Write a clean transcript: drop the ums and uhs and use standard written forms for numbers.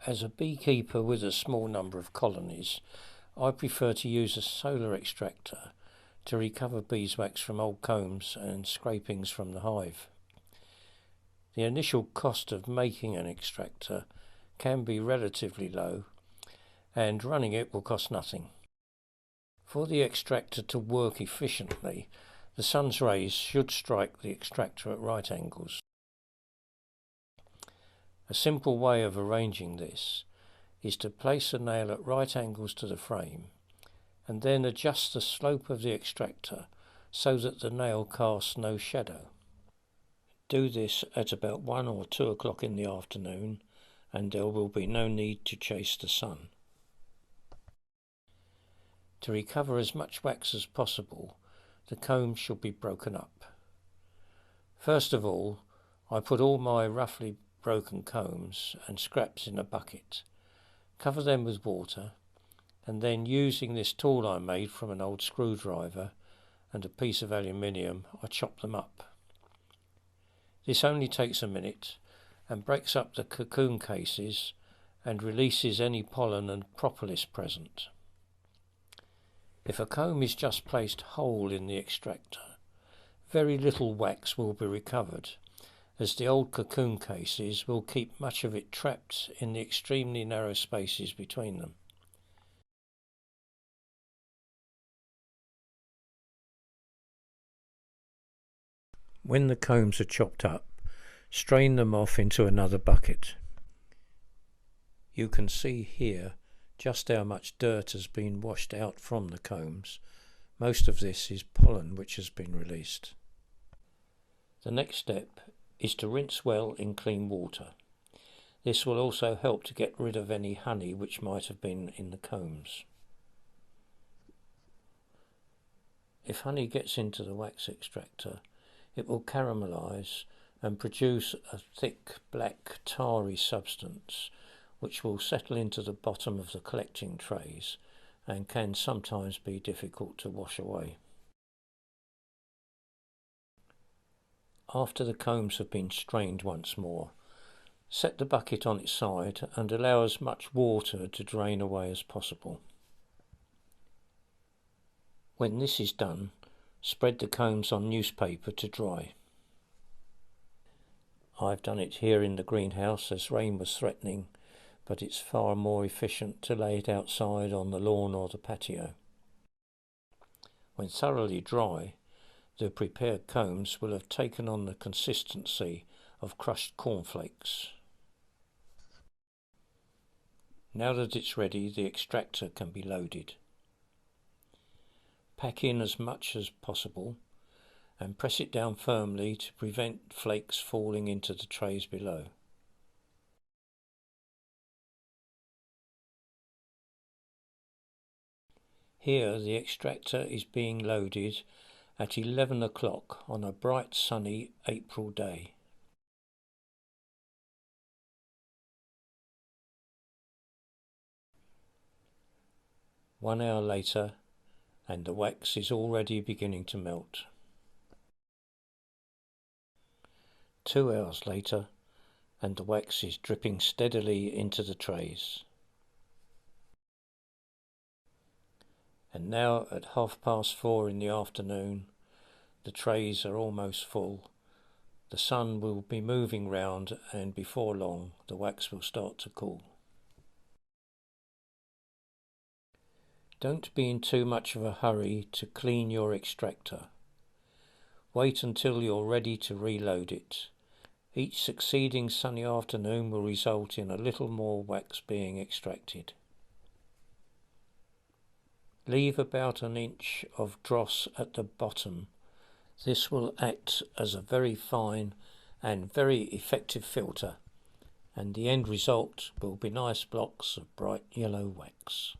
As a beekeeper with a small number of colonies, I prefer to use a solar extractor to recover beeswax from old combs and scrapings from the hive. The initial cost of making an extractor can be relatively low, and running it will cost nothing. For the extractor to work efficiently, the sun's rays should strike the extractor at right angles. A simple way of arranging this is to place a nail at right angles to the frame and then adjust the slope of the extractor so that the nail casts no shadow. Do this at about 1 or 2 o'clock in the afternoon and there will be no need to chase the sun. To recover as much wax as possible, the comb should be broken up. First of all, I put all my roughly broken combs and scraps in a bucket, cover them with water, and then using this tool I made from an old screwdriver and a piece of aluminium, I chop them up. This only takes a minute and breaks up the cocoon cases and releases any pollen and propolis present. If a comb is just placed whole in the extractor, very little wax will be recovered, as the old cocoon cases will keep much of it trapped in the extremely narrow spaces between them. When the combs are chopped up, strain them off into another bucket. You can see here just how much dirt has been washed out from the combs. Most of this is pollen which has been released. The next step is to rinse well in clean water. This will also help to get rid of any honey which might have been in the combs. If honey gets into the wax extractor, it will caramelise and produce a thick black tarry substance which will settle into the bottom of the collecting trays and can sometimes be difficult to wash away. After the combs have been strained once more, set the bucket on its side and allow as much water to drain away as possible. When this is done, spread the combs on newspaper to dry. I've done it here in the greenhouse as rain was threatening, but it's far more efficient to lay it outside on the lawn or the patio. When thoroughly dry, the prepared combs will have taken on the consistency of crushed cornflakes. Now that it's ready, the extractor can be loaded. Pack in as much as possible and press it down firmly to prevent flakes falling into the trays below. Here the extractor is being loaded at 11 o'clock on a bright sunny April day. One hour later and the wax is already beginning to melt. 2 hours later and the wax is dripping steadily into the trays. And now at 4:30 in the afternoon, the trays are almost full. The sun will be moving round and before long the wax will start to cool. Don't be in too much of a hurry to clean your extractor. Wait until you're ready to reload it. Each succeeding sunny afternoon will result in a little more wax being extracted. Leave about an inch of dross at the bottom. This will act as a very fine and very effective filter, and the end result will be nice blocks of bright yellow wax.